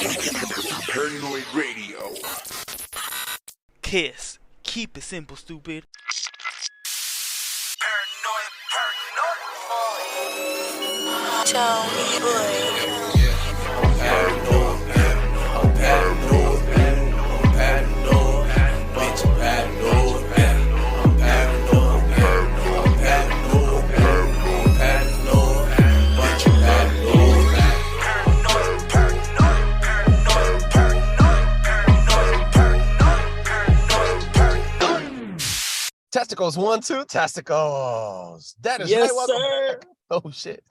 Paranoid Radio. Kiss. Keep it simple, stupid. Paranoid. Tell me, boy. I'm paranoid. I'm paranoid. I'm paranoid. Bitch, I'm paranoid. I'm paranoid. I'm paranoid. I'm paranoid. Bunch of paranoid. Testicles, 1, 2, testicles. That is Yes, right. Welcome sir. back. Oh shit.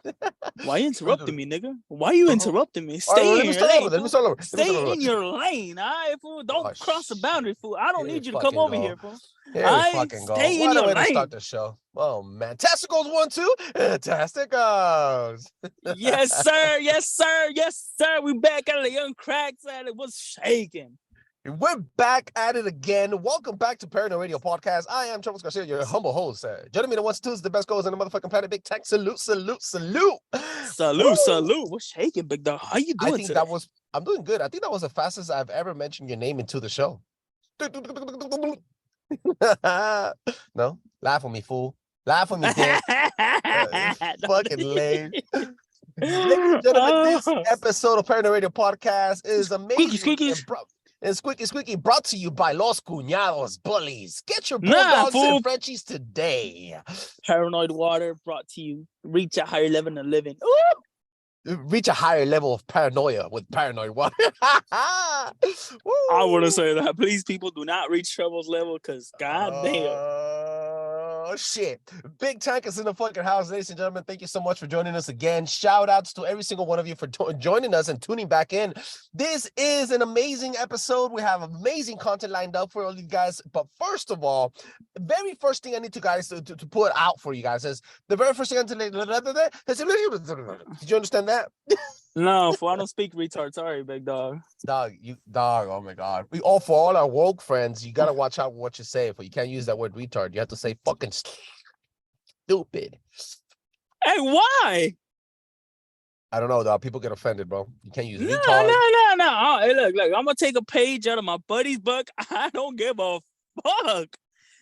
Why you interrupting me, nigga? Why you interrupting me? Stay in your lane. Let me start over. Stay in your lane, alright, fool. Don't cross the boundary, fool. I don't need you to come over here, fool. Here we fucking go. Stay in What a your way to lane. start the show. Oh man. Testicles, 1, 2, testicles. Yes, sir. Yes, sir. Yes, sir. We back at the young cracks and it was shaking. We're back at it again. Welcome back to Paranoid Radio Podcast. I am Trebles Garcia, your humble host. Joining me the 1 2 is the best goes in the motherfucking planet. Big tech. Salute, salute, salute. Salute, salute. What's shaking, big dog? How you doing today? I'm doing good. I think that was the fastest I've ever mentioned your name into the show. No, laugh at me, fool. Laugh at me, dick. Fucking lame. Ladies and gentlemen, this episode of Paranoid Radio Podcast is amazing. Squeaky. And squeaky brought to you by Los Cuñados Bullies. Get your bulldogs and Frenchies today. Paranoid Water brought to you. Reach a higher level of living. Reach a higher level of paranoia with Paranoid Water. I want to say that. Please, people, do not reach Trebles level because goddamn. Oh, shit. Big Tank is in the fucking house, ladies and gentlemen. Thank you so much for joining us again. Shout outs to every single one of you for joining us and tuning back in. This is an amazing episode. We have amazing content lined up for all you guys. But first of all, the very first thing I need to guys to put out for you guys is the very first thing I need to... Did you understand that? No, fool, I don't speak retard. Sorry, big dog. Dog, oh my God. For all our woke friends, you gotta watch out what you say. For you can't use that word retard. You have to say fucking stupid. Hey, why? I don't know, dog. People get offended, bro. You can't use retard. No. Hey, look, I'm gonna take a page out of my buddy's book. I don't give a fuck.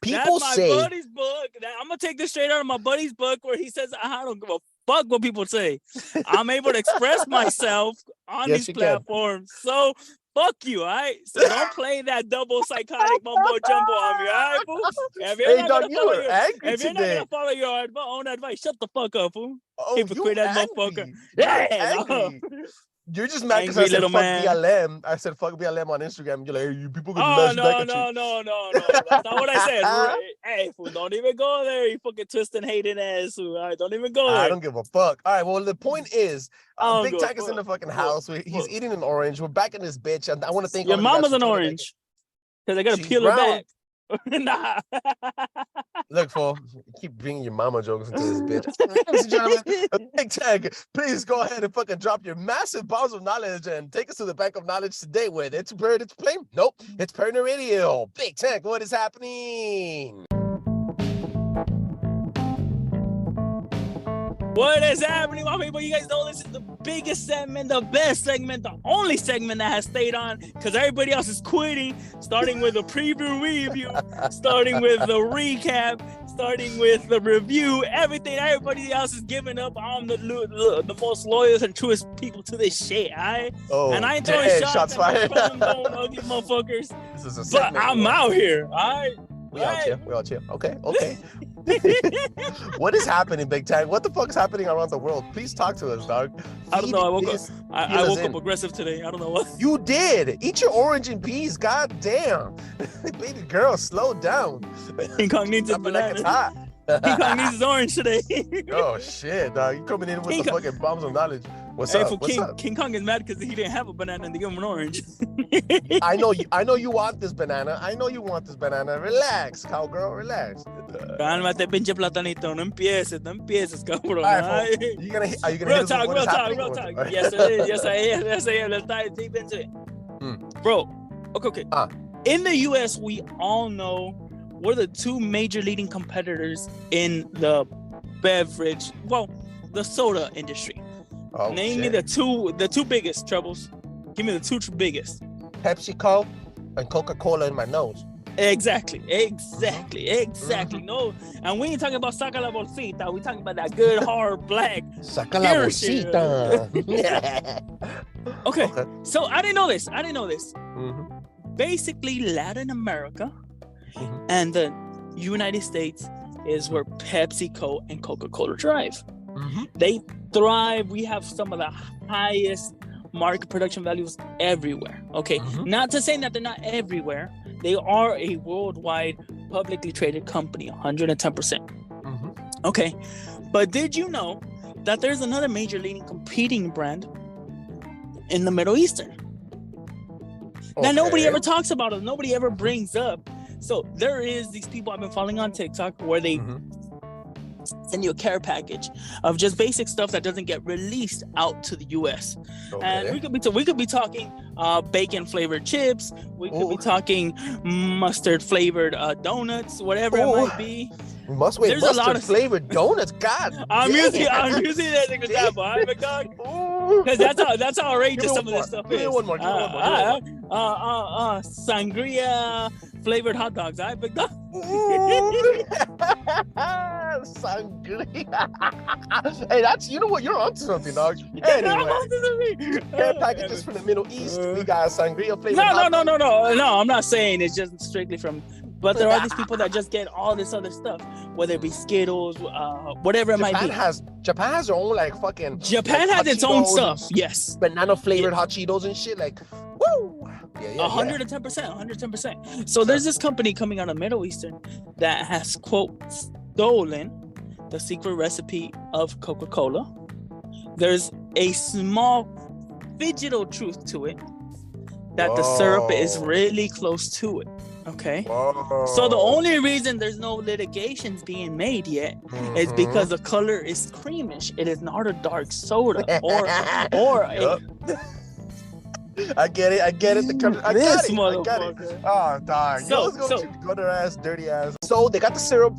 People That's say my buddy's book. I'm gonna take this straight out of my buddy's book where he says I don't give a fuck what people say. I'm able to express myself on these platforms. So fuck you, all right? So don't play that double psychotic mumbo jumbo on me, all right, fool? If you're not gonna follow your own advice, shut the fuck up, fool. Hypocrite ass motherfucker. Yeah. You're just mad because I said fuck BLM. I said fuck BLM on Instagram. You're like, hey, you people gonna no. That's not what I said. Hey, fool, don't even go there, you fucking twisting hating ass, fool. All right, don't even go there. I don't give a fuck. All right, well, the point is, Big Tech is in the fucking house. He's eating an orange. We're back in this bitch. And I want to thank your mama's an orange. Because I got to peel her back. Nah. Look, fool, keep bringing your mama jokes into this bitch. Ladies and gentlemen, Big Tag, please go ahead and fucking drop your massive bombs of knowledge and take us to the bank of knowledge today with it's plain. Nope, it's Paranoid Radio. Big Tag, what is happening? What is happening, my people? You guys know this is the biggest segment, the best segment, the only segment that has stayed on because everybody else is quitting, starting with a review, starting with the recap, starting with the review, everything. Everybody else is giving up. I'm the most loyal and truest people to this shit, all right? Oh, and I ain't throwing shots fired. Ugly motherfuckers. This is a segment, but I'm out here, all right? We all chill. Okay. What is happening, Big Tag? What the fuck is happening around the world? Please talk to us, dog. I don't know. I woke up aggressive today. I don't know what. You did. Eat your orange and peas. God damn. Baby girl, slow down. King Kong needs his banana. King Kong needs his orange today. Oh shit, dog. You coming in with the fucking bombs of knowledge. What's up? King Kong is mad because he didn't have a banana and they gave him an orange. I know you want this banana. Relax, cowgirl, relax. Cálmate, pinche platanito. No empieces, cabrón. Are you gonna real talk. Yes, it is. Yes, I am. Let's dive deep into it. Bro, okay. In the US, we all know what are the two major leading competitors in the the soda industry. Oh, name me the two biggest, Trebles. Give me the two biggest. PepsiCo and Coca-Cola in my nose. Exactly. Mhm. No, and we ain't talking about saca la bolsita. We talking about that good hard black. Saca la Pure bolsita. Okay. Okay. So I didn't know this. Mhm. Basically, Latin America Mhm. and the United States is where PepsiCo and Coca-Cola thrive. Mhm. They thrive. We have some of the highest market production values everywhere. Okay. Mhm. Not to say that they're not everywhere. They are a worldwide publicly traded company, 110%. Mhm. Okay. But did you know that there's another major leading competing brand in the Middle Eastern that nobody Okay. ever talks about, or nobody ever brings up? So there is these people I've been following on TikTok where they Mhm. send you a care package of just basic stuff that doesn't get released out to the US. And Okay. we could be talking bacon flavored chips. We could be Ooh. talking mustard flavored donuts, whatever it Ooh. might be. There's There's a lot mustard of flavored donuts. God. I'm damn. using it as an example, huh, big dog? Ooh. Because that's how outrageous Give me some of one this stuff more. is. Give me one more. Sangria flavored hot dogs, huh, big dog? Ooh. Sangria. Hey, that's, you know what? You're onto something, dog. Anyway, care packages from the Middle East. We got sangria flavored. No. I'm not saying it's just strictly from, but there are these people that just get all this other stuff, whether it be Skittles, whatever it might be. Japan has their own like fucking. Japan like, has its own Cheetos stuff. Yes. Banana flavored hot Cheetos and shit. Like, woo. Yeah. 110%. So there's this company coming out of Middle Eastern that has, quote, stolen the secret recipe of Coca-Cola. There's a small digital truth to it that the syrup is really close to it. Okay. Whoa. So the only reason there's no litigations being made yet is because the color is creamish. It is not a dark soda or a. I get it. I got it. Motherfucker. Oh, dog. Go to ass, dirty ass. So they got the syrup,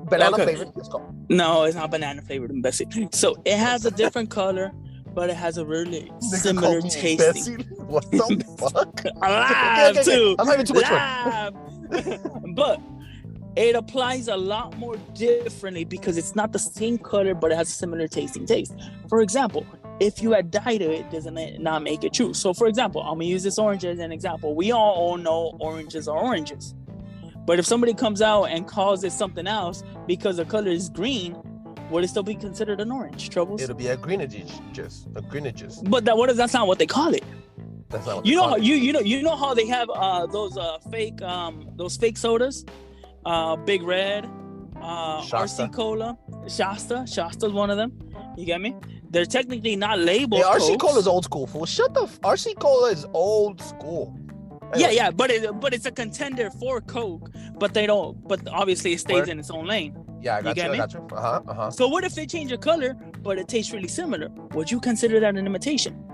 banana flavored. Let's go. No, it's not banana flavored, Bessie. So it has a different color, but it has a really similar tasting. What the fuck? Alive too. I'm having too much fun. But it applies a lot more differently because it's not the same color, but it has a similar tasting taste. For example, if you had dyed it, doesn't it not make it true? So for example, I'm gonna use this orange as an example. We all know oranges are oranges. But if somebody comes out and calls it something else because the color is green, would it still be considered an orange, Trebles? It'll be a greenage juice. But that's not what they call it. That's not what You they know call how it. you know how they have those fake sodas, Big Red, Shasta. RC Cola, Shasta's one of them. You get me? They're technically not labeled. Yeah, RC Cokes. Cola is old school, fool. Shut the RC Cola is old school. Anyway. Yeah, but it's a contender for Coke, but they don't. But obviously, it stays in its own lane. Yeah, I got you. get me? So what if they change a color, but it tastes really similar? Would you consider that an imitation?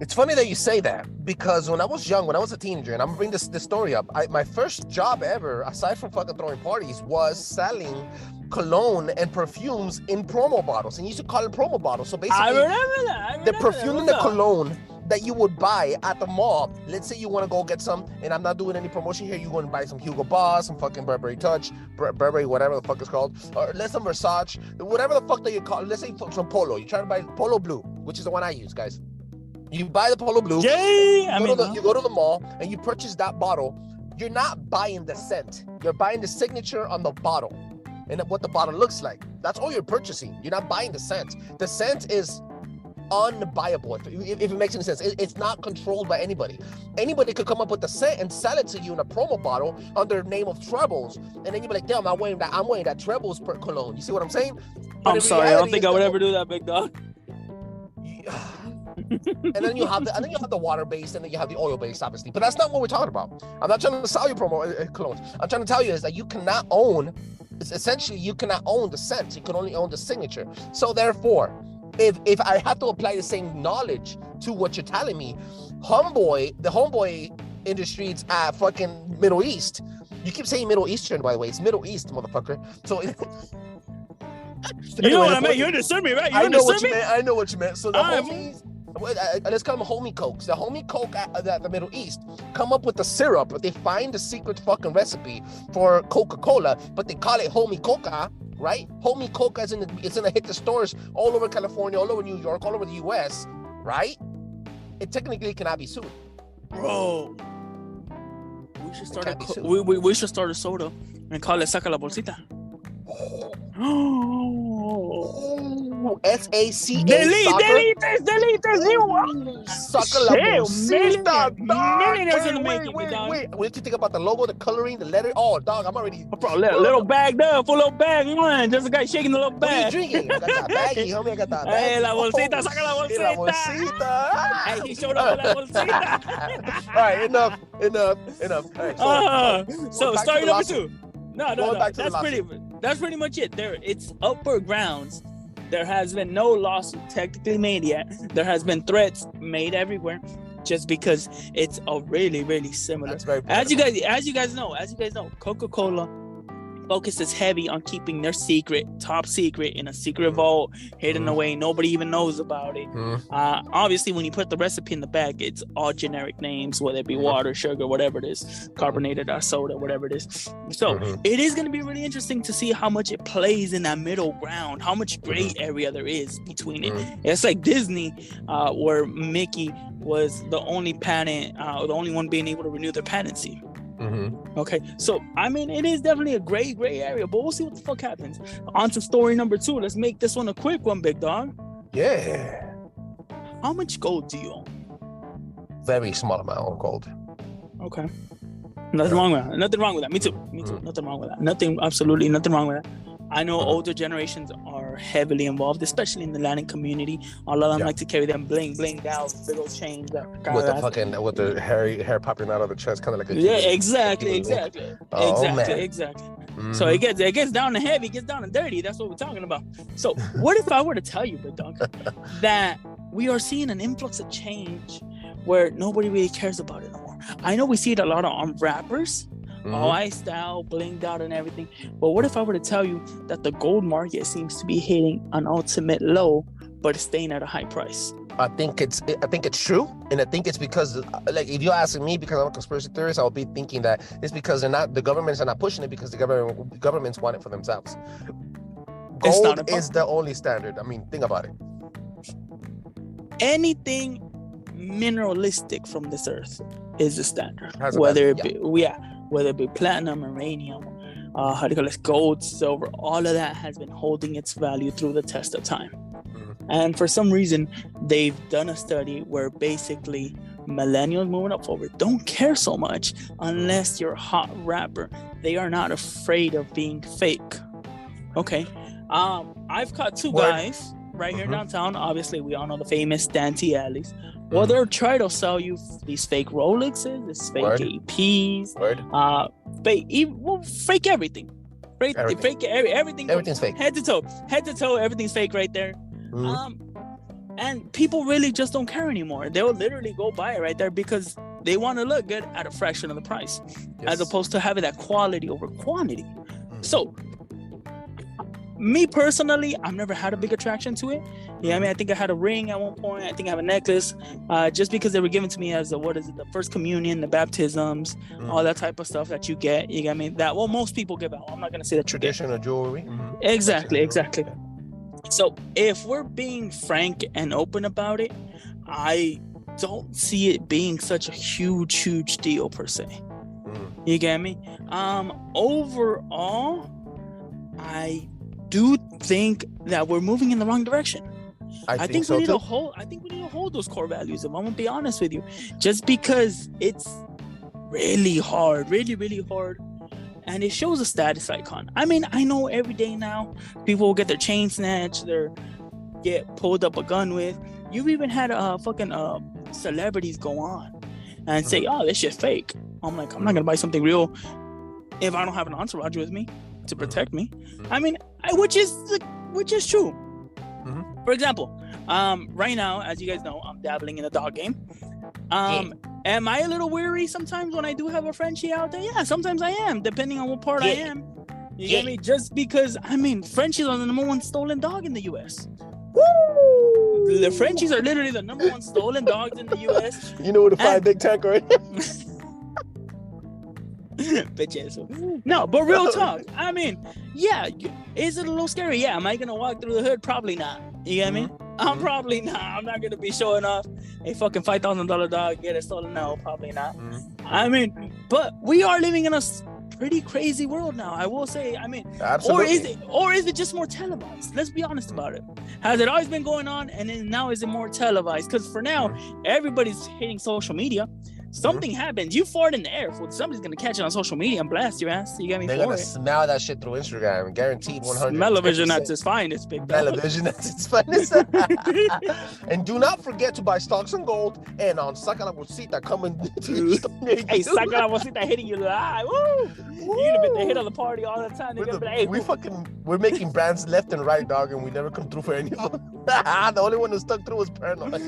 It's funny that you say that, because when I was young, when I was a teenager, and I'm gonna bring this story up, my first job ever, aside from fucking throwing parties, was selling cologne and perfumes in promo bottles, and you used to call it promo bottles. So basically, I remember that. the perfume and the cologne that you would buy at the mall. Let's say you want to go get some, and I'm not doing any promotion here. You want to buy some Hugo Boss, some fucking Burberry Touch, Burberry, whatever the fuck it's called, or let's some Versace, whatever the fuck that you call it. Let's say some Polo. You're trying to buy Polo Blue, which is the one I use, guys. You buy the Polo Blue. Yay! You go to the mall and you purchase that bottle. You're not buying the scent. You're buying the signature on the bottle and what the bottle looks like. That's all you're purchasing. You're not buying the scent. The scent is unbuyable, if it makes any sense. It's not controlled by anybody. Anybody could come up with the scent and sell it to you in a promo bottle under the name of Trebles, and then you'd be like, damn, I'm wearing that Trebles per cologne. You see what I'm saying? I'm sorry, I don't think I would ever do that, big dog. And then you have the water based, and then you have the oil based, obviously. But that's not what we're talking about. I'm not trying to sell you promo colognes. I'm trying to tell you is that you cannot own. Essentially, you cannot own the scent. You can only own the signature. So therefore, if I have to apply the same knowledge to what you're telling me, the homeboy industries at fucking Middle East. You keep saying Middle Eastern, by the way. It's Middle East, motherfucker. So. You know what I meant. You understood me, right? I know what you meant. So the let's call them homie cokes. The homie coke at the Middle East come up with the syrup, but they find the secret fucking recipe for Coca-Cola, but they call it homie coca, right? Homie coca it's gonna hit the stores all over California, all over New York, all over the US, right? It technically cannot be sued. Bro, we should start we should start a soda and call it Saca la Bolsita. S-A-C-A. Delites, you Saca la Bolsita. Millionaires in the making, dog. Wait. What did you think about the logo, the coloring, the letter? Oh, dog, I'm already. Bro, little bag there, full little bag, man. Just a guy shaking the little What are you bag. drinking? I got that baggy, homie. I got that baggy. Hey, la bolsita, saca la bolsita. La bolsita. Hey, he showed up with la bolsita. All right, enough. All right, so story number 2. No. That's pretty much it. It's up for grounds. There has been no lawsuit technically made yet. There has been threats made everywhere, just because it's a really, really similar. That's very as you guys know, Coca-Cola focuses heavy on keeping their top secret in a secret vault, hidden away. Nobody even knows about it. Obviously, when you put the recipe in the bag, it's all generic names, whether it be water, sugar, whatever it is, carbonated soda, whatever it is. So it is going to be really interesting to see how much it plays in that middle ground, how much gray area there is between it. It's like Disney, where Mickey was the only one being able to renew their patency. Okay, so I mean, it is definitely a gray area, but we'll see what the fuck happens. On to story number 2. Let's make this one a quick one, big dog. Yeah. How much gold do you own? Very small amount of gold. Okay. Nothing wrong with that. Nothing wrong with that. Me too. Nothing wrong with that. Absolutely nothing wrong with that. I know older generations are heavily involved, especially in the Latin community. A lot of them like to carry them blinged out, big old chains. With the hair popping out of the chest, kind of like a exactly. So it gets down to heavy, gets down to dirty. That's what we're talking about. So what if I were to tell you, big dog, that we are seeing an influx of change where nobody really cares about it anymore? I know we see it a lot on rappers. Style, blinged out and everything. But what if I were to tell you that the gold market seems to be hitting an ultimate low, but it's staying at a high price? I think it's true, and I think it's because, like, if you're asking me, because I'm a conspiracy theorist, I'll be thinking that it's because the governments are not pushing it because the governments want it for themselves. Gold is the only standard. I mean, think about it. Anything mineralistic from this earth is the standard, whether it be platinum, uranium, gold, silver. All of that has been holding its value through the test of time. And for some reason, they've done a study where basically millennials moving up forward don't care so much unless you're a hot rapper. They are not afraid of being fake. Okay. I've caught 2 guys right here downtown. Obviously, we all know the famous Dante Alleys. Well, they'll try to sell you these fake Rolexes, these fake APs, fake everything. Everything's fake. Head to toe, everything's fake right there. And people really just don't care anymore. They'll literally go buy it right there because they want to look good at a fraction of the price, as opposed to having that quality over quantity. So, me personally, I've never had a big attraction to it. Yeah, I mean, I think I had a ring at one point. I think I have a necklace, just because they were given to me as the first communion, the baptisms, all that type of stuff that you get. You get me? That most people give out. I'm not gonna say that traditional jewelry. Exactly. So if we're being frank and open about it, I don't see it being such a huge deal per se. You get me? Overall, I do think that we're moving in the wrong direction. I think we need to hold those core values. If I'm gonna be honest with you, just because it's really hard, really hard, and it shows a status icon. I mean, I know every day now people will get their chain snatched, get pulled up a gun with. You've even had celebrities go on and say, "Oh, this shit fake." I'm like, I'm not gonna buy something real if I don't have an entourage with me to protect me. I mean, which is true. For example, right now, as you guys know, I'm dabbling in the dog game. Am I a little weary sometimes when I do have a Frenchie out there? Yeah, sometimes I am, depending on what part I am. You get me? Just because, I mean, Frenchies are the #1 stolen dog in the U.S. Woo! The Frenchies are literally the #1 stolen dogs in the U.S. You know where to find Big Tank, right? Bitches. No, but real talk. I mean, yeah, is it a little scary? Yeah. Am I gonna walk through the hood? Probably not. You get me? I'm probably not. I'm not gonna be showing off a fucking $5,000 dog get it stolen. No, probably not. I mean, but we are living in a pretty crazy world now. I will say. I mean, Absolutely. or is it just more televised? Let's be honest about it. Has it always been going on, and then now is it more televised? Because for now, everybody's hating social media. Something happens, you fart in the air, fool. Somebody's gonna catch it on social media and blast your ass. You got me? They're gonna smell that shit through Instagram, guaranteed 100. Smell-o-vision at its finest, big dog. Smell-o-vision at its finest. And do not forget to buy stocks and gold and on Saca la Bolsita coming. Hey, Saca la Bolsita hitting you live. Woo! You're gonna be the hit of the party all the time. They're gonna be like, hey, we're making brands left and right, dog, and we never come through for any of them. The only one who stuck through was Paranoid.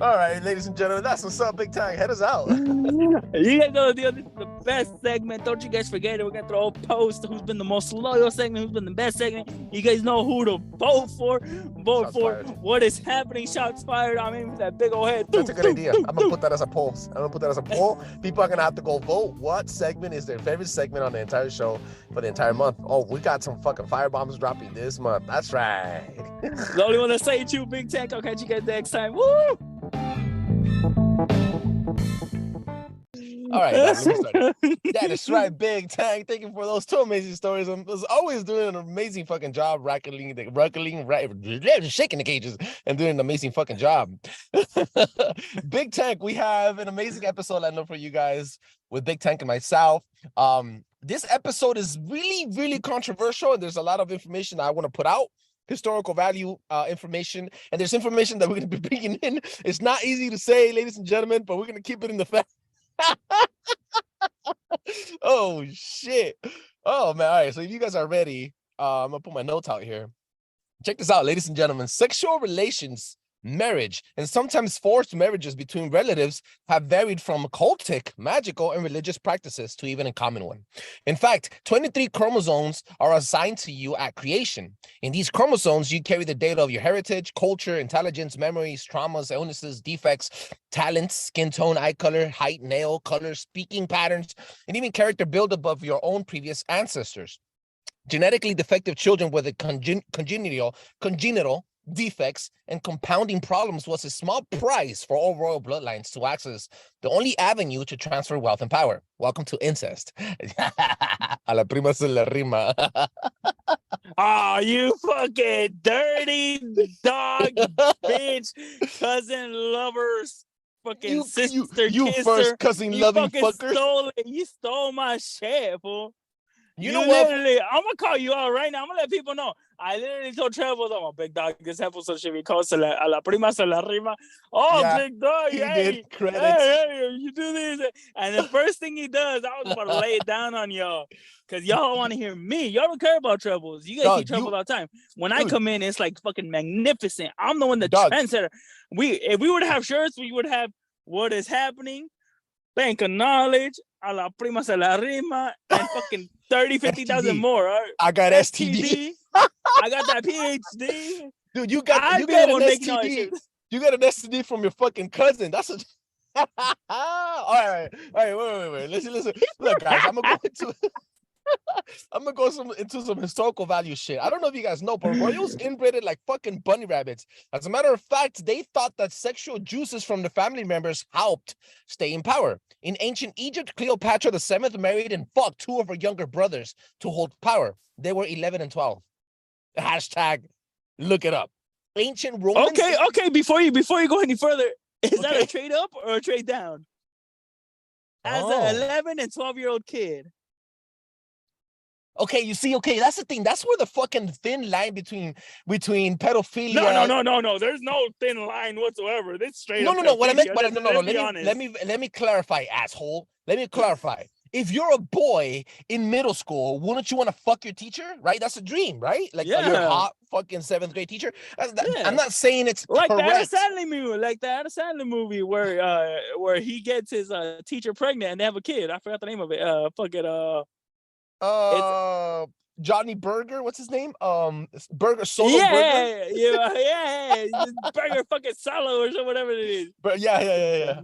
All right, ladies and gentlemen, that's what's up, Big Tank. Head us out. You guys know this is the best segment. Don't you guys forget it. We're gonna throw a post. Who's been the most loyal segment? Who's been the best segment? You guys know who to vote for. Vote Shots for fired. What is happening. Shots fired. I mean, with that big old head. That's a good idea. I'm gonna put that as a poll. People are gonna have to go vote. What segment is their favorite segment on the entire show for the entire month? Oh, we got some fucking firebombs dropping this month. That's right. The only one that say it, you, Big Tank. I'll catch you guys next time. Woo! All right, let me start. That is right, Big Tank. Thank you for those two amazing stories. I was always doing an amazing fucking job, shaking the cages, and doing an amazing fucking job. Big Tank, we have an amazing episode lined up for you guys with Big Tank and myself. This episode is really, really controversial, and there's a lot of information I want to put out. Historical value information, and there's information that we're going to be bringing in. It's not easy to say, ladies and gentlemen, but we're going to keep it in the fact. Oh shit. Oh man. All right, so if you guys are ready, I'm gonna put my notes out here. Check this out, ladies and gentlemen. Sexual relations, marriage, and sometimes forced marriages between relatives have varied from cultic, magical, and religious practices to even a common one. In fact, 23 chromosomes are assigned to you at creation. In these chromosomes, you carry the data of your heritage, culture, intelligence, memories, traumas, illnesses, defects, talents, skin tone, eye color, height, nail color, speaking patterns, and even character buildup of your own previous ancestors. Genetically defective children with a congenital defects and compounding problems was a small price for all royal bloodlines to access the only avenue to transfer wealth and power. Welcome to incest. A la prima se la rima. Oh, you fucking dirty dog, bitch, cousin lovers, fucking sister you kisser. First cousin loving fucker. You stole my shit, fool. You know what? I'm gonna call you out right now. I'm gonna let people know. I literally told Trebles, I'm a big dog. This episode should be called a la prima se la rima. Oh, yeah, big dog. He hey, did. Credits. Hey, you do this. And the first thing he does, I was about to lay it down on y'all. Because y'all want to hear me. Y'all don't care about Trebles. You guys see Trebles all the time. When I come in, it's like fucking magnificent. I'm the one that trendsetter. If we would have shirts, we would have what is happening, bank of knowledge, a la prima se la rima, and fucking 30, 50,000 more. Right? I got STD. I got that PhD. Dude, you got an STD. You got an STD from your fucking cousin. That's a all right. Wait. Listen. Look, guys, I'm gonna go into some historical value shit. I don't know if you guys know, but royals inbred like fucking bunny rabbits. As a matter of fact, they thought that sexual juices from the family members helped stay in power. In ancient Egypt, Cleopatra VII married and fucked two of her younger brothers to hold power. They were 11 and 12. Hashtag look it up. Ancient Romans. Okay. Before you go any further, is that a trade up or a trade down? As an 11 and 12-year-old kid. Okay, you see, that's the thing. That's where the fucking thin line between pedophilia. No. There's no thin line whatsoever. This straight up. No. What I meant, let me clarify, asshole. Let me clarify. If you're a boy in middle school, wouldn't you want to fuck your teacher? Right? That's a dream, right? Like you're a hot fucking 7th grade teacher. I'm not saying it's like correct. The Adam Sandler movie where he gets his teacher pregnant and they have a kid. I forgot the name of it. Johnny Burger. What's his name? Burger Solo Burger. Yeah. Burger fucking Solo or whatever it is. But yeah.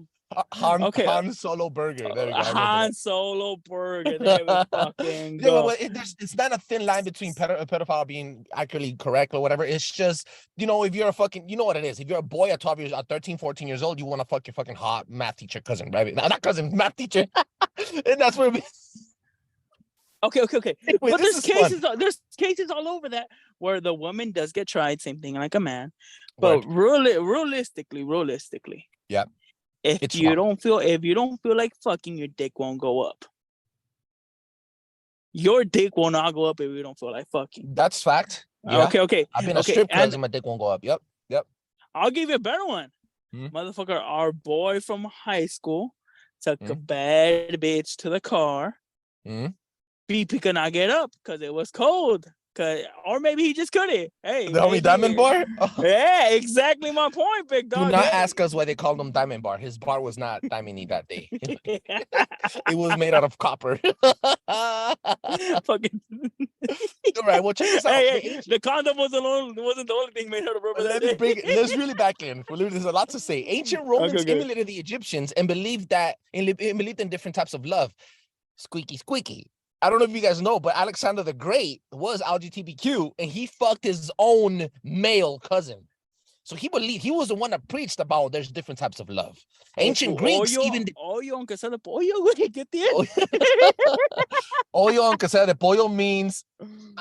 Han Solo Burger. There we go. Han Solo Burger. There we fucking Yeah, go. well, it's not a thin line between pedophile being accurately correct or whatever. It's just, if you're a fucking, you know what it is. If you're a boy at 12 years, at 13, 14 years old, you want to fuck your fucking hot math teacher cousin, right? Not cousin, math teacher. And that's where Okay. Anyway, But there's cases all over that where the woman does get tried, same thing like a man. But realistically, yeah. If you don't feel like fucking, your dick won't go up. Your dick will not go up if you don't feel like fucking. That's fact. Yeah. Okay. I've been a strip club and my dick won't go up. Yep. I'll give you a better one. Motherfucker, our boy from high school took a bad bitch to the car. BP could not get up because it was cold. Or maybe he just couldn't. Hey, the homie Diamond Bar? Yeah, exactly my point, big dog. Do not ask us why they called him Diamond Bar. His bar was not diamondy that day. It was made out of copper. Fucking. All right, well, check this out. Hey, the condom wasn't the only thing made out of rubber. Let's really back in. There's a lot to say. Ancient Romans emulated the Egyptians and believed in different types of love. Squeaky. I don't know if you guys know, but Alexander the Great was LGBTQ and he fucked his own male cousin. So he believed, he was the one that preached about there's different types of love. Ancient Greeks even... Pollo en casa de pollo, güey, ¿qué tiene? Pollo en casa de pollo means...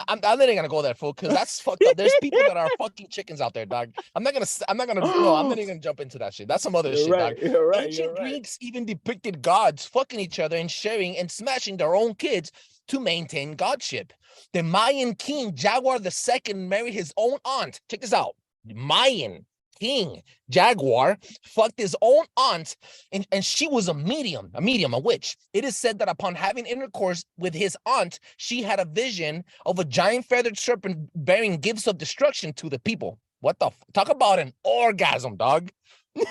I'm not even gonna go there, fool, because that's fucked up. There's people that are fucking chickens out there, dog. I'm not even gonna jump into that shit. That's some other shit, dog. Ancient Greeks even depicted gods fucking each other and sharing and smashing their own kids to maintain godship. The Mayan king Jaguar II married his own aunt. Check this out. Mayan king Jaguar fucked his own aunt, and she was a witch. It is said that upon having intercourse with his aunt, she had a vision of a giant feathered serpent bearing gifts of destruction to the people. What the talk about an orgasm, dog. Hey,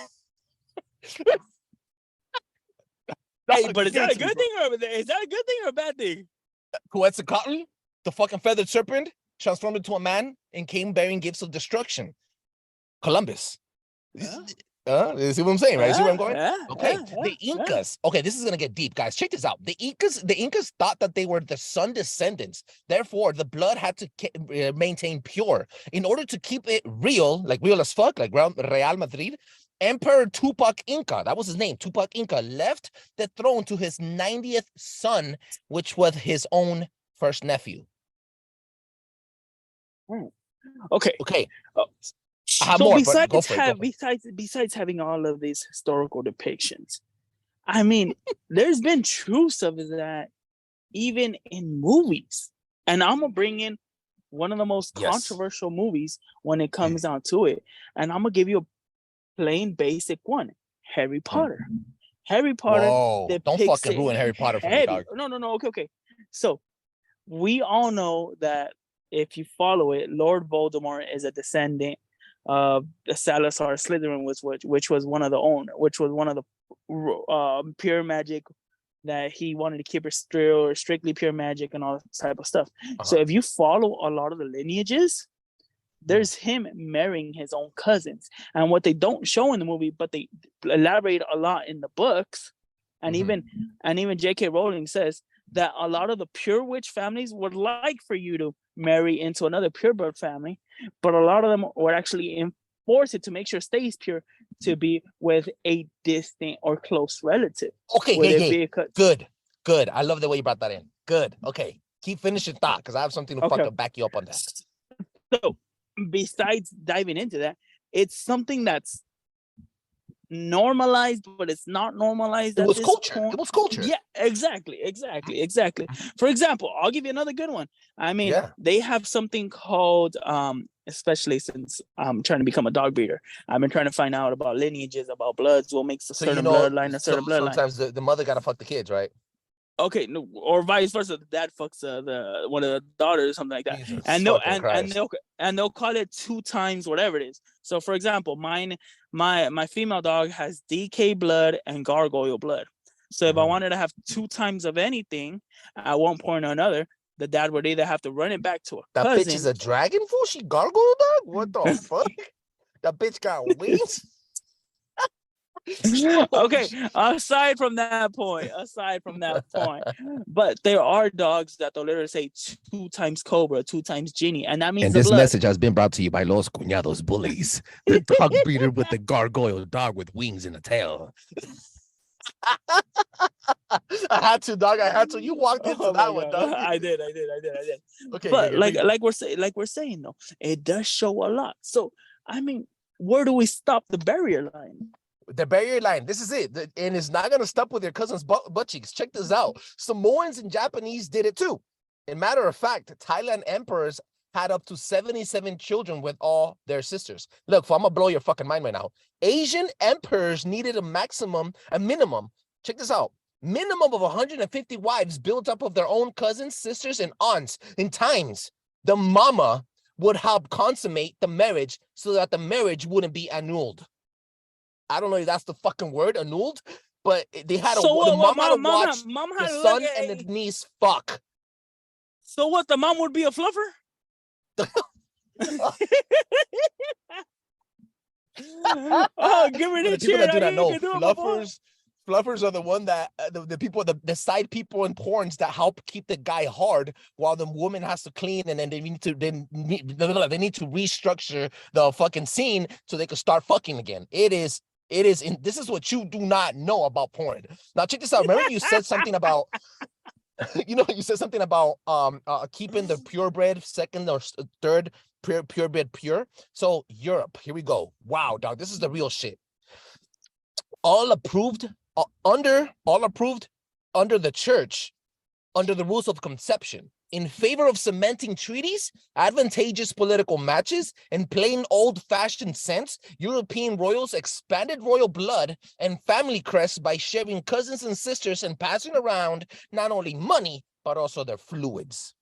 but is that a good thing or a bad thing? Quetzalcoatl, the fucking feathered serpent, transformed into a man and came bearing gifts of destruction. Columbus. You see what I'm saying, right? See where I'm going? The Incas. Okay, this is gonna get deep, guys. Check this out. The Incas thought that they were the sun descendants. Therefore, the blood had to maintain pure. In order to keep it real, like real as fuck, like Real Madrid, Emperor Tupac Inca, that was his name, Tupac Inca, left the throne to his 90th son, which was his own first nephew. Okay. So besides having all of these historical depictions, I mean, there's been truths of that even in movies. And I'm gonna bring in one of the most controversial movies when it comes down to it. And I'm gonna give you a plain basic one. Harry Potter. Harry Potter. Whoa, don't fucking ruin Harry Potter for me, dog. No. Okay. So we all know that if you follow it, Lord Voldemort is a descendant of the Salazar Slytherin, which was one of the pure magic that he wanted to keep it strictly pure magic and all that type of stuff. So if you follow a lot of the lineages, there's him marrying his own cousins. And what they don't show in the movie, but they elaborate a lot in the books, and even J.K. Rowling says that a lot of the pure witch families would like for you to marry into another pureblood family, but a lot of them would actually enforce it to make sure it stays pure to be with a distant or close relative. Okay, good. I love the way you brought that in. Good. Okay, keep finishing thought because I have something to fucking back you up on that. So, besides diving into that, it's something that's normalized, but it's not normalized. It was culture. Yeah, exactly. For example, I'll give you another good one. I mean, they have something called, especially since I'm trying to become a dog breeder, I've been trying to find out about lineages, about bloods, what makes a certain bloodline a certain bloodline. Sometimes the mother gotta fuck the kids, right? Okay, no, or vice versa. The dad fucks the one of the daughters or something like that, Jesus and they'll call it 2 times whatever it is. So, for example, my female dog has DK blood and gargoyle blood. So if I wanted to have 2 times of anything at one point or another, the dad would either have to run it back to a That cousin. bitch is a dragon fool? She gargoyle dog? What the fuck? That bitch got wings? Okay, aside from that point, but there are dogs that they'll literally say 2 times cobra, 2 times genie, and that means And the this blood. message has been brought to you by Los Cuñados Bullies, the dog breeder with the gargoyle dog with wings and a tail. I had to, dog. I had to. You walked into that one, dog. I did. Okay, But yeah, like we're saying though, it does show a lot. So I mean, where do we stop the barrier line? the barrier line. This is it, and it's not gonna stop with your cousin's butt cheeks. Check this out. Samoans and Japanese did it too. In matter of fact, Thailand emperors had up to 77 children with all their sisters. Look, I'm gonna blow your fucking mind right now. Asian emperors needed a minimum. Check this out. Minimum of 150 wives built up of their own cousins, sisters, and aunts. In times, the mama would help consummate the marriage so that the marriage wouldn't be annulled. I don't know if that's the fucking word, annulled, but they had the mom had to watch the son and the niece fuck. So what? The mom would be a fluffer? Oh, give me the people cheer. that do that know. Fluffers are the one that the people, the side people in porns that help keep the guy hard while the woman has to clean, and then they need to restructure the fucking scene so they can start fucking again. This is what you do not know about porn. Now check this out. Remember you said something about you said something about keeping the purebred second or third purebred pure. So Europe, here we go. Wow, dog, this is the real shit. All approved under the church, under the rules of conception, in favor of cementing treaties, advantageous political matches, and plain old-fashioned sense, European royals expanded royal blood and family crests by sharing cousins and sisters and passing around not only money, but also their fluids.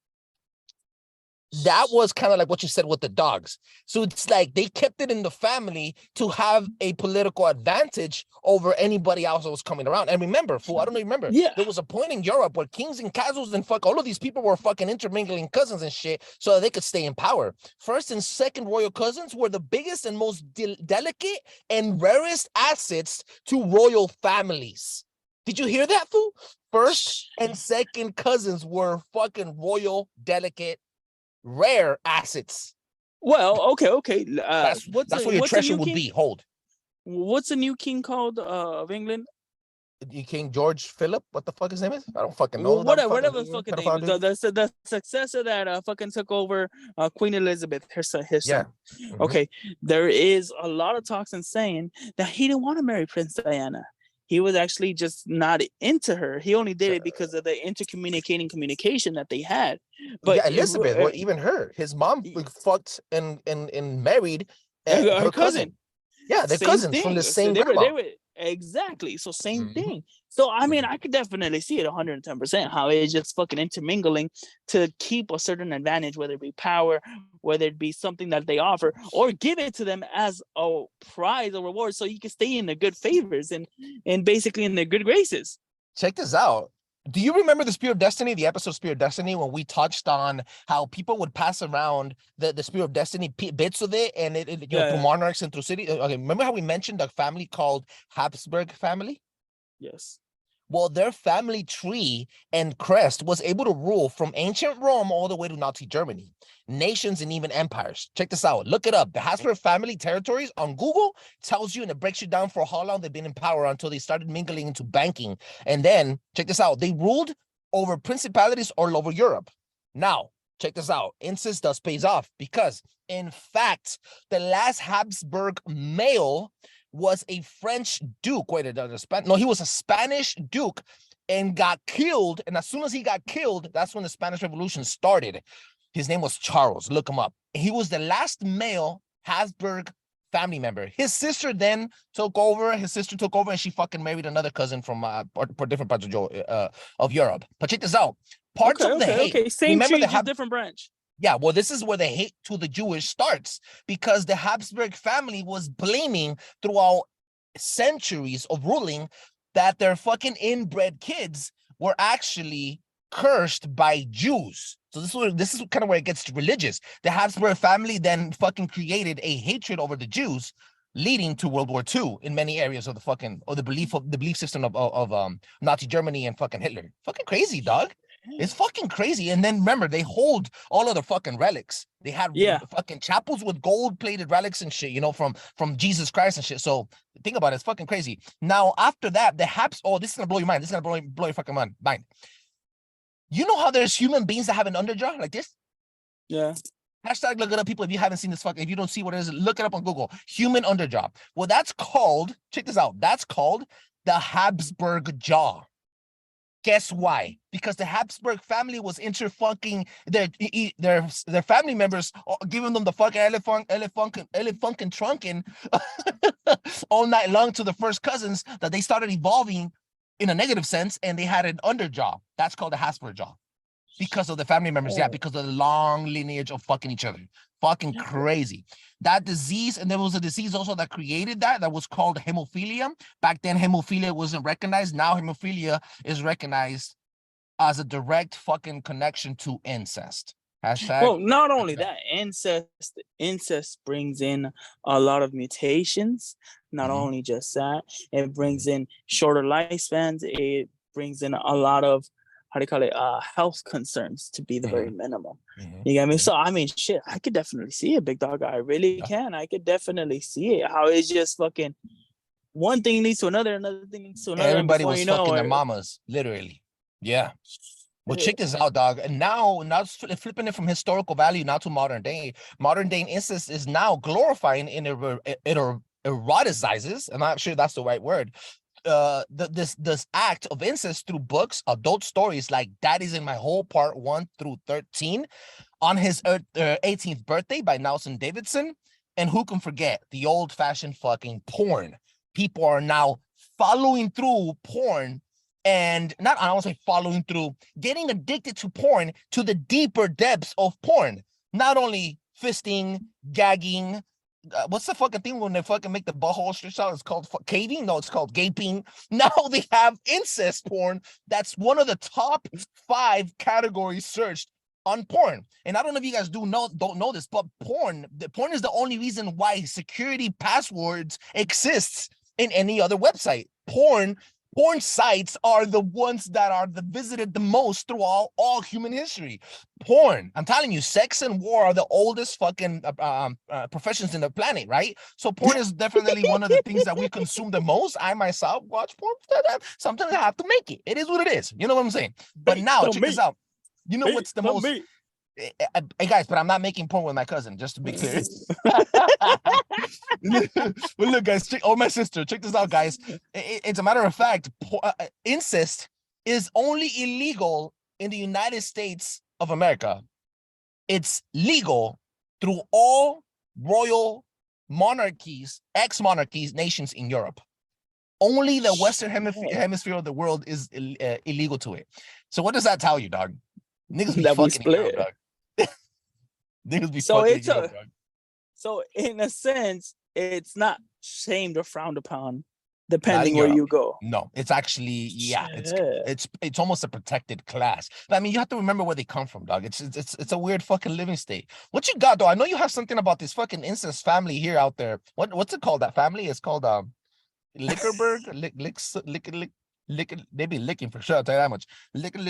That was kind of like what you said with the dogs. So it's like they kept it in the family to have a political advantage over anybody else that was coming around. And remember, fool, I don't know, remember, there was a point in Europe where kings and castles and all of these people were fucking intermingling cousins and shit so that they could stay in power. First and second royal cousins were the biggest and most delicate and rarest assets to royal families. Did you hear that, fool? First and second cousins were fucking royal, delicate, rare assets. Well, okay. That's where your treasure would be. Hold. What's the new king called of England? King George Philip. What the fuck his name is? I don't fucking know. Whatever the fucking name is. The successor that fucking took over Queen Elizabeth, her son. Yeah. Mm-hmm. Okay. There is a lot of talks and saying that he didn't want to marry Princess Diana. He was actually just not into her. He only did it because of the communication that they had. But yeah, Elizabeth, well, even her, his mom fucked and married her cousin. Yeah, they're cousins from the same grandma. Exactly. So same thing. So I mean, I could definitely see it 110% how it's just fucking intermingling to keep a certain advantage, whether it be power, whether it be something that they offer, or give it to them as a prize or reward so you can stay in their good favors and basically in their good graces. Check this out. Do you remember the Spear of Destiny, the episode Spear of Destiny, when we touched on how people would pass around the Spear of Destiny bits of it and through monarchs and through city? Okay, remember how we mentioned a family called Habsburg family? Yes. Well, their family tree and crest was able to rule from ancient Rome all the way to Nazi Germany, nations and even empires. Check this out. Look it up. The Habsburg family territories on Google tells you, and it breaks you down for how long they've been in power until they started mingling into banking. And then, check this out. They ruled over principalities all over Europe. Now, check this out. Incest thus pays off because, in fact, the last Habsburg male was a French duke. He was a Spanish duke and got killed. And as soon as he got killed, that's when the Spanish Revolution started. His name was Charles. Look him up. He was the last male Habsburg family member. His sister then took over. And she fucking married another cousin from different parts of Europe. But check this out. Parts of the hate. Okay, same tree, just different branch. Yeah, well, this is where the hate to the Jewish starts because the Habsburg family was blaming throughout centuries of ruling that their fucking inbred kids were actually cursed by Jews. So this is kind of where it gets religious. The Habsburg family then fucking created a hatred over the Jews, leading to World War II in many areas of the belief system of Nazi Germany and fucking Hitler. Fucking crazy, dog. It's fucking crazy. And then remember, they hold all of the fucking relics. They had fucking chapels with gold-plated relics and shit, from Jesus Christ and shit. So think about it, it's fucking crazy. Now, after that, this is gonna blow your mind. This is gonna blow your fucking mind. You know how there's human beings that have an underjaw like this? Yeah. Hashtag look it up, people. If you haven't seen this if you don't see what it is, look it up on Google. Human underjaw. Well, that's called, check this out. That's called the Habsburg jaw. Guess why? Because the Habsburg family was interfucking their family members, giving them the fucking elefunkin trunkin all night long to the first cousins, that they started evolving in a negative sense, and they had an underjaw. That's called the Habsburg jaw. Because of the family members, because of the long lineage of fucking each other. Fucking crazy. That disease, and there was a disease also that created that was called hemophilia. Back then, hemophilia wasn't recognized. Now, hemophilia is recognized as a direct fucking connection to incest. Hashtag. Well, not only that, incest brings in a lot of mutations. Not only just that, it brings in shorter lifespans. It brings in a lot of, how do you call it, health concerns to be the very minimum. You get me? So I mean, shit, I could definitely see it, big dog. I really can. I could definitely see it. How it's just fucking one thing leads to another thing leads to another. Everybody was fucking their mamas, literally. Yeah. Well, check this out, dog. And now flipping it from historical value now to modern day. Modern day incest is now glorifying it eroticizes. I'm not sure that's the right word. This act of incest through books, adult stories like Daddy's in My Hole Part 1 through 13, on his 18th birthday by Nelson Davidson. And who can forget the old-fashioned fucking porn? People are now following through porn, and I don't say following through, getting addicted to porn, to the deeper depths of porn. Not only fisting, gagging, what's the fucking thing when they fucking make the butthole stretch out? It's called caving? No, it's called gaping. Now they have incest porn. That's one of the top 5 categories searched on porn. And I don't know if you guys don't know this, but porn is the only reason why security passwords exists in any other website. Porn sites are the ones that are visited the most through all human history. Porn, I'm telling you, sex and war are the oldest fucking professions in the planet, right? So porn is definitely one of the things that we consume the most. I myself watch porn. Sometimes I have to make it. It is what it is. You know what I'm saying? But now, check this out. You know what's the most... Hey guys, but I'm not making porn with my cousin, just to be clear. Well, look, guys, my sister, check this out, guys. It's a matter of fact, incest is only illegal in the United States of America. It's legal through all royal monarchies, ex-monarchies, nations in Europe. Only the Western hemisphere of the world is illegal to it. So what does that tell you, dog? Niggas be fucking Europe, dog. Niggas be fucking Europe, dog. So in a sense, it's not shamed or frowned upon, depending where you go. No, it's actually, it's almost a protected class. But I mean, you have to remember where they come from, dog. It's a weird fucking living state. What you got though? I know you have something about this fucking incest family here out there. What's it called? That family? It's called Lickerberg. They be licking for sure. I'll tell you that much. Licking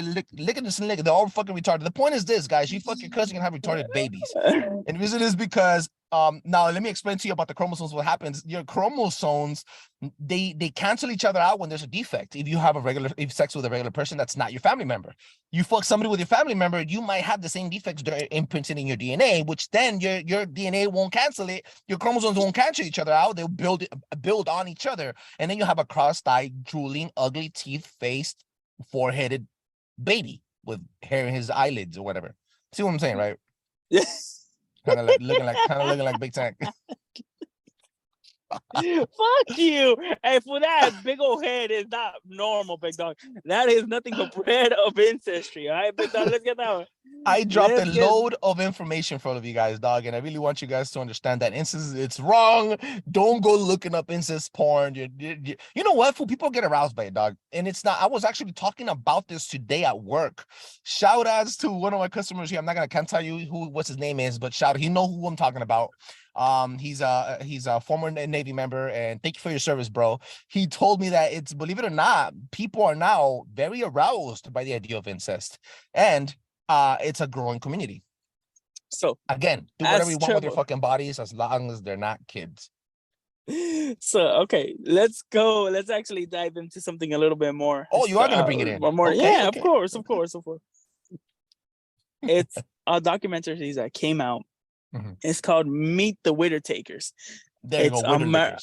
this and licking. They're all fucking retarded. The point is this, guys. You fuck your cousin and have retarded babies. And the reason is because now let me explain to you about the chromosomes. What happens? Your chromosomes, they cancel each other out when there's a defect. If you have sex with a regular person that's not your family member, you fuck somebody with your family member, you might have the same defects imprinted in your DNA, which then your DNA won't cancel it. Your chromosomes won't cancel each other out. They'll build on each other, and then you have a cross-eyed, drooling, ugly, teeth-faced, four-headed baby with hair in his eyelids or whatever. See what I'm saying, right? Yes. Kind of looking like Big Tank. Fuck you. Hey, for that big old head is not normal, big dog. That is nothing but bread of ancestry. All right, big dog, let's get that one. I dropped a Let's get load of information for all of you guys, dog, and I really want you guys to understand that incest, it's wrong. Don't go looking up incest porn. You know what? Fool, people get aroused by it, dog, and it's not. I was actually talking about this today at work. Shout outs to one of my customers here. I'm not gonna can't tell you what's his name is, but shout, he know who I'm talking about. He's a former Navy member, and thank you for your service, bro. He told me that it's, believe it or not, people are now very aroused by the idea of incest, and it's a growing community. so Again, do whatever you want with your Treble. fucking bodies as long as they're not kids. So okay, let's go. Let's actually dive into something a little bit more. Oh, you are gonna bring it in. More, Okay, yeah, okay. of course. It's a documentary that came out. Mhm. It's called Meet the Witter Takers. There you It's go, Witter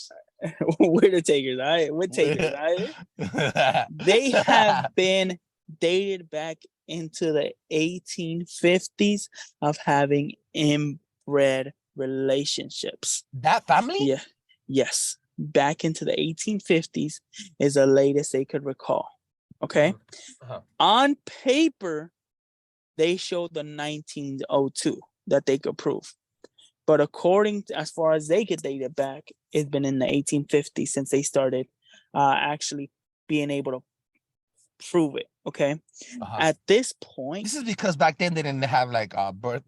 Witter Takers, all right? Witter Takers, all right? lickers. They have been dated back into the 1850s of having inbred relationships. That family? Yeah. Yes. Back into the 1850s is the latest they could recall. Okay. Uh-huh. On paper, they showed the 1902 that they could prove. But according to, as far as they could date it back, it's been in the 1850s since they started actually being able to prove it. Okay. At this point, This is because back then they didn't have like birth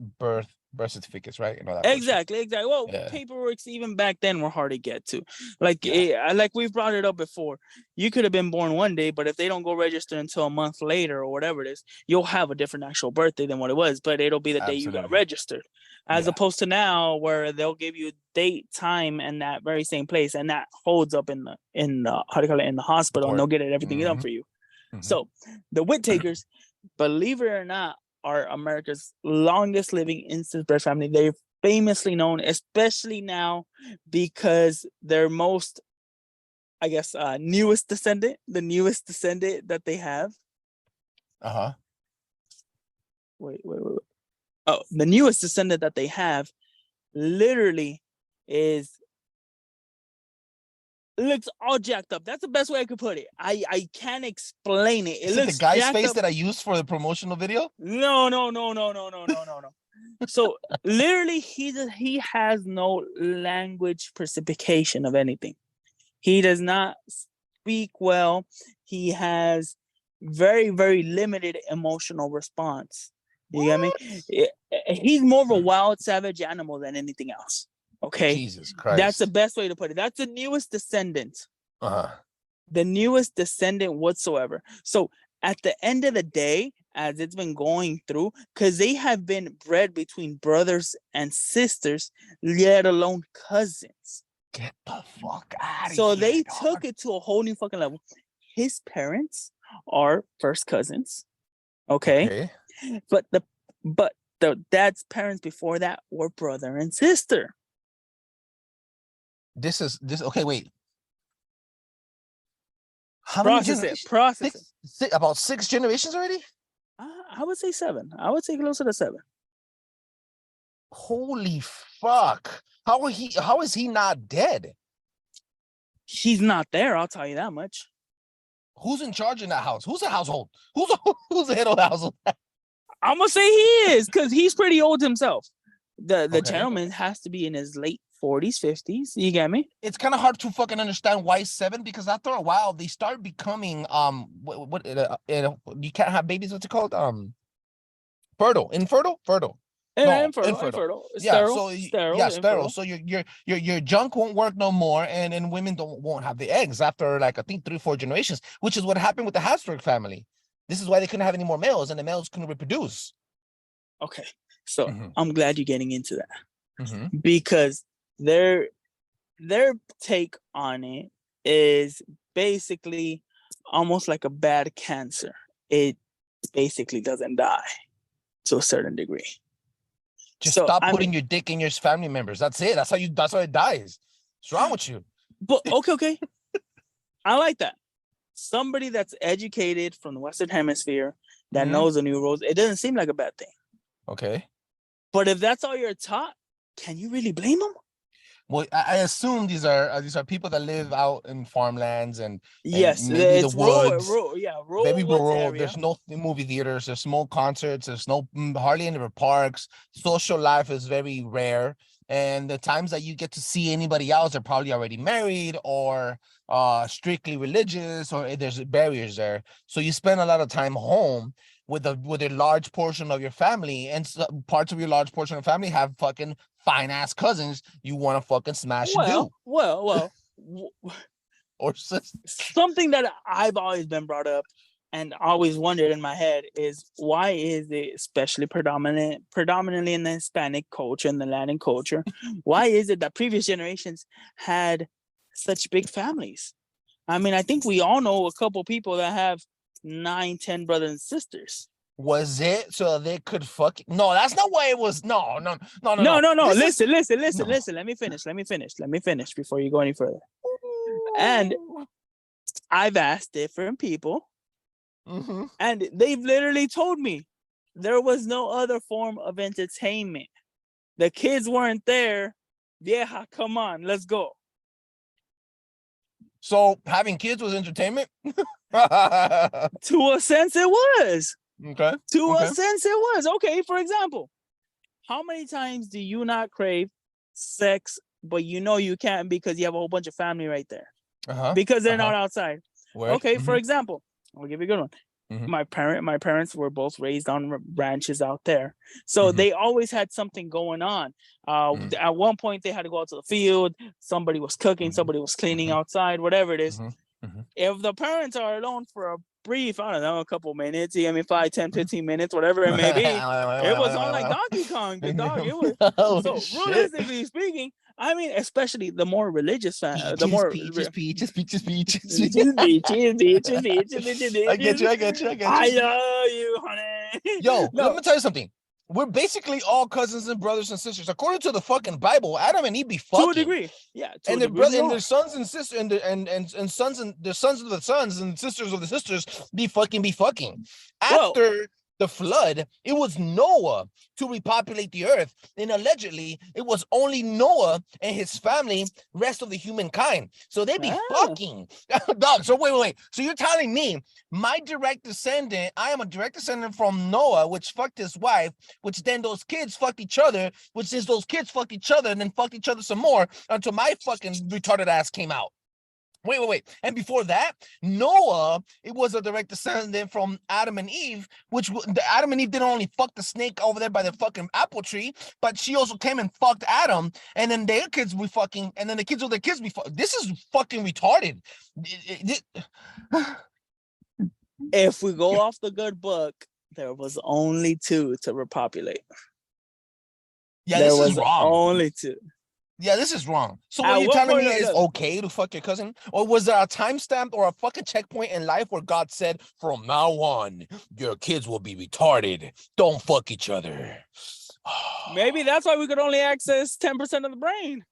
certificates, right? And all that bullshit. exactly. Well, Yeah. paperworks even back then were hard to get to. Like, Yeah. like we've brought it up before. You could have been born one day, but if they don't go register until a month later or whatever it is, you'll have a different actual birthday than what it was. But it'll be the day you got Absolutely. registered, as Yeah. opposed to now where they'll give you date, time, and that very same place, and that holds up in the how do you call it, in the hospital, and they'll get everything done Mhm. for you. Mhm. So the Whit Takers, believe it or not, are America's longest living incest-bred family. They're famously known, especially now, because their most, I guess, newest descendant, the newest descendant that they have. Uh-huh. Wait. Oh, the newest descendant that they have literally looks all jacked up. That's the best way I could put it. I can't explain it. Is it looks the guy's jacked face up. that I used for the promotional video? No. So literally, he has no language precipitation of anything. He does not speak well. He has very, very limited emotional response. You get me? He's more of a wild, savage animal than anything else. Okay, Jesus Christ. that's the best way to put it. That's the newest descendant. Uh-huh. The newest descendant whatsoever. So at the end of the day, as it's been going through, because they have been bred between brothers and sisters, let alone cousins. Get the fuck out of So here. they dog. took it to a whole new fucking level. His parents are first cousins. Okay. But the dad's parents before that were brother and sister. This okay, wait. How Process many it. Process it. about 6 generations already? I would say 7. I would say closer to 7. Holy fuck. How is he not dead? He's not there, I'll tell you that much. Who's in charge in that house? Who's the household? Who's the head of the household? I'm gonna say he is, because he's pretty old himself. The Okay. gentleman has to be in his late 40s, 50s. You get me? It's kind of hard to fucking understand why 7, because after a while they start becoming you can't have babies. What's it called? Infertile. No, Infertile. Yeah, Sterile. So your junk won't work no more, and women won't have the eggs after, like, I think 3-4 generations, which is what happened with the Habsburg family. This is why they couldn't have any more males, and the males couldn't reproduce. Okay, so Mhm. I'm glad you're getting into that, Mm-hmm. because their take on it is basically almost like a bad cancer. It basically doesn't die to a certain degree. Just So, stop I putting mean- your dick in your family members. That's it. That's how it dies. What's wrong with you? But okay. I like that. Somebody that's educated from the Western Hemisphere that Mhm. knows the new rules, it doesn't seem like a bad thing. Okay. But if that's all you're taught, can you really blame them? Well, I assume these are people that live out in farmlands and Yes, maybe the it's woods, rural very woods rural. area. There's no movie theaters, there's no concerts, there's no hardly any parks. Social life is very rare, and the times that you get to see anybody else are probably already married or strictly religious, or there's barriers there. So you spend a lot of time home with a large portion of your family, and parts of your large portion of family have fucking fine ass cousins you want to fucking smash and do. Well, Or sis. something that I've always been brought up and always wondered in my head is why is it, especially predominantly in the Hispanic culture and the Latin culture, why is it that previous generations had such big families? I mean, I think we all know a couple people that have 9, 10 brothers and sisters. Was it so they could fuck? No, that's not why it was. No. No. This Listen. no. Let me finish before you go any further. And I've asked different people, and they've literally told me there was no other form of entertainment. The kids weren't there. Vieja, come on, let's go. So having kids was entertainment? To a sense, it was. Okay. To a sense, it was. Okay, for example, how many times do you not crave sex, but you know you can't because you have a whole bunch of family right there? Because they're not outside. Word. Okay, for example, I'll give you a good one. My parents were both raised on ranches out there, so they always had something going on. At one point, they had to go out to the field. Somebody was cooking, somebody was cleaning outside, whatever it is. If the parents are alone for a brief, I don't know, a couple minutes, I mean, 5, 10, 15 minutes, whatever it may be, it was on like Donkey Kong, the dog. It was realistically speaking. I mean, especially the more religious fan, the more peaches. I get you. I love you, honey. Yo, let me tell you something. We're basically all cousins and brothers and sisters. According to the fucking Bible, Adam and Eve be fucking. To a degree. Yeah. And their brother and their sons and sisters and sons and their sons of the sons and sisters of the sisters be fucking. After the flood, it was Noah to repopulate the earth. And allegedly, it was only Noah and his family, rest of the humankind. So they be fucking. Dog, so wait. So you're telling me my direct descendant, I am a direct descendant from Noah, which fucked his wife, which then those kids fucked each other, which is those kids fucked each other and then fucked each other some more until my fucking retarded ass came out. Wait. And before that, Noah, it was a direct descendant from Adam and Eve, which Adam and Eve didn't only fuck the snake over there by the fucking apple tree, but she also came and fucked Adam, and then their kids be fucking, and then the kids of their kids be fucking. This is fucking retarded. If we go off the good book, there was only 2 to repopulate. Yeah, this is wrong. Only 2. Yeah, this is wrong. So what you're telling me is okay to fuck your cousin? Or was there a timestamp or a fucking checkpoint in life where God said, from now on, your kids will be retarded. Don't fuck each other. Maybe that's why we could only access 10% of the brain.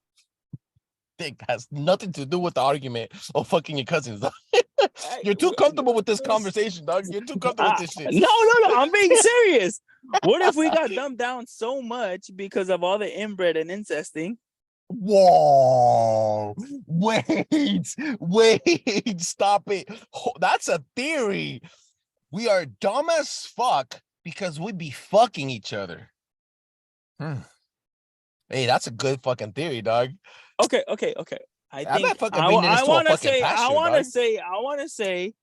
It has nothing to do with the argument of fucking your cousins. You're too comfortable with this conversation, dog. You're too comfortable with this shit. No. I'm being serious. What if we got dumbed down so much because of all the inbred and incesting? Whoa, wait, stop it. That's a theory. We are dumb as fuck because we be fucking each other. Hey, that's a good fucking theory, dog. Okay. I want to say,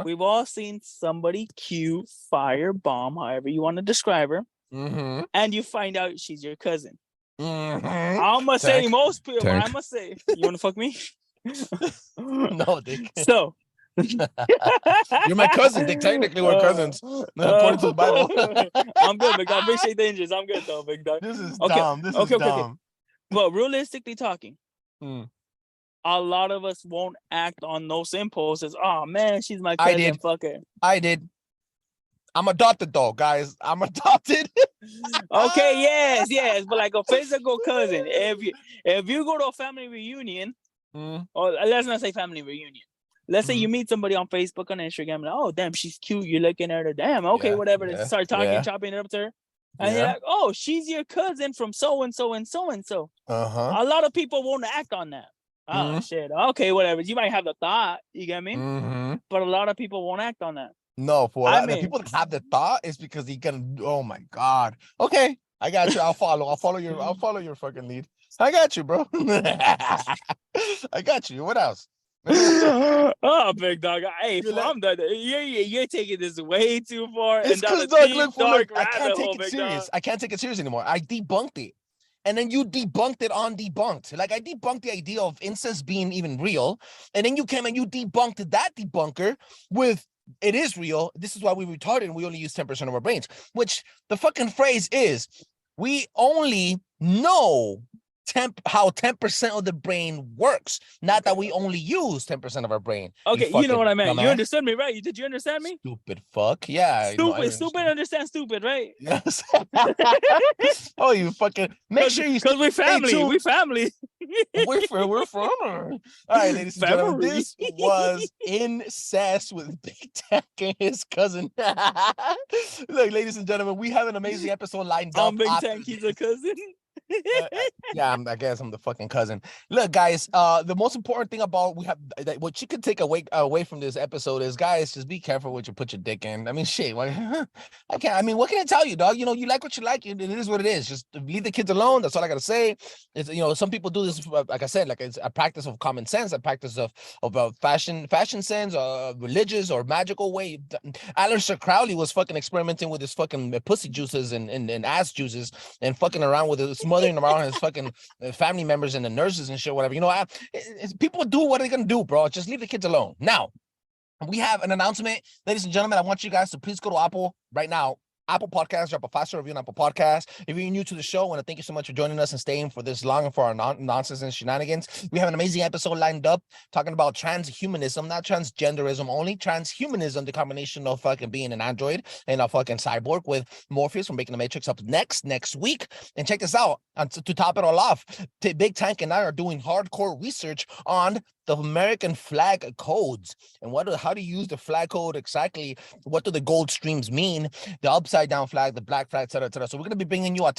we've all seen somebody cute, firebomb, however you want to describe her, and you find out she's your cousin. I'm gonna say most people. I'm gonna say, you want to fuck me? No, Dick. So you're my cousin, Dick. Technically, we're cousins according to the Bible. I'm good, big dog. Appreciate the injuries. I'm good though, big dog. This is dumb. This is dumb. Okay. But realistically talking, a lot of us won't act on those impulses. Oh man, she's my cousin. Fuck her. I did. I'm adopted though, guys. I'm adopted. Okay, yes, but like a physical cousin. If you go to a family reunion, or let's not say family reunion. Let's say you meet somebody on Facebook, on Instagram, and oh damn, she's cute. You're looking at her. Damn, okay, whatever. Start talking, chopping it up to her. And you're Yeah. like, oh, she's your cousin from so and so and so and so. Uh-huh. A lot of people won't act on that. Oh shit. Okay, whatever. You might have the thought, you get me? Mm-hmm. But a lot of people won't act on that. No, for I that, the mean- people that have the thought is because he can. Oh my god. Okay, I got you. I'll follow your fucking lead. I got you, bro. I got you. What else? Oh, big dog. Hey, You're like- I'm done. You're taking this way too far. It's and down because a Doug, deep, look, dark I can't rabbit take hole, it big serious. dog. I can't take it serious anymore. I debunked it. And then you debunked it on debunked. Like I debunked the idea of incest being even real. And then you came and you debunked that debunker with it is real. This is why we retarded and we only use 10% of our brains, which the fucking phrase is we only know how 10% of the brain works, not that we only use 10% of our brain. Okay, you know what I meant. You dumbass. understood me, right? Did you understand me? Stupid fuck. Yeah. Stupid understand stupid, right? Yes. Oh, you fucking make sure you because we're family. tuned. We family. We're from. All right, ladies and gentlemen, Family. this was Incest with Big Tech and his cousin. Look, ladies and gentlemen, we have an amazing episode lined up. Big after Tank, he's a cousin. Yeah, I guess I'm the fucking cousin. Look, guys, the most important thing about what you could take away from this episode is, guys, just be careful what you put your dick in. I mean, shit, what can I tell you, dog? You know, you like what you like. It is what it is. Just leave the kids alone. That's all I gotta say. It's, you know, some people do this, like I said, like it's a practice of common sense, a practice of fashion sense, religious or magical way. Aleister Crowley was fucking experimenting with his fucking pussy juices and ass juices and fucking around with his smothering around his fucking family members and the nurses and shit, whatever. You know, people do what they're gonna do, bro. Just leave the kids alone. Now, we have an announcement, ladies and gentlemen. I want you guys to please go to Apple right now. Apple Podcasts, drop a 5-star review on Apple Podcasts. If you're new to the show, I want to thank you so much for joining us and staying for this long and for our nonsense and shenanigans. We have an amazing episode lined up talking about transhumanism, not transgenderism, only transhumanism, the combination of fucking being an android and a fucking cyborg with Morpheus from Making the Matrix up next week. And check this out, to top it all off, Big Tank and I are doing hardcore research on the American flag codes and how to use the flag code exactly. What do the gold streams mean? The upside down flag, the black flag, etc., etc. So we're gonna be bringing you an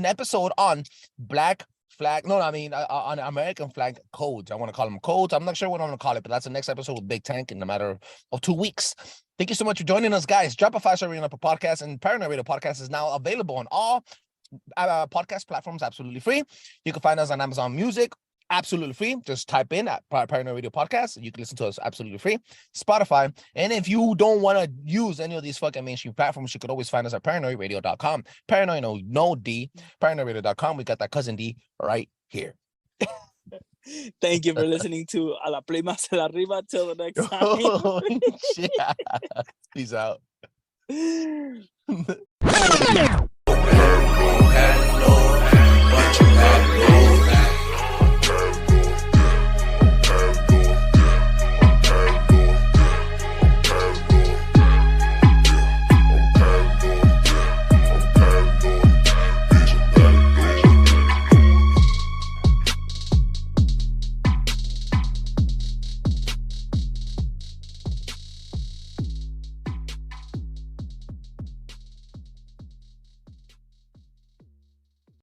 episode on black flag. No, I mean on American flag codes. I want to call them codes. I'm not sure what I'm gonna call it, but that's the next episode with Big Tank in a matter of 2 weeks. Thank you so much for joining us, guys. Drop a 5-star rating on Apple Podcast, and Paranoid Radio Podcast is now available on all podcast platforms, absolutely free. You can find us on Amazon Music, absolutely free. Just type in at Paranoid Radio Podcast. You can listen to us absolutely free. Spotify. And if you don't want to use any of these fucking mainstream platforms, you could always find us at paranoidradio.com. Paranoid, no D. Paranoidradio.com. We got that cousin D right here. Thank you for listening to A la Play Más de la Arriba. Till the next time. Oh, shit. Peace out.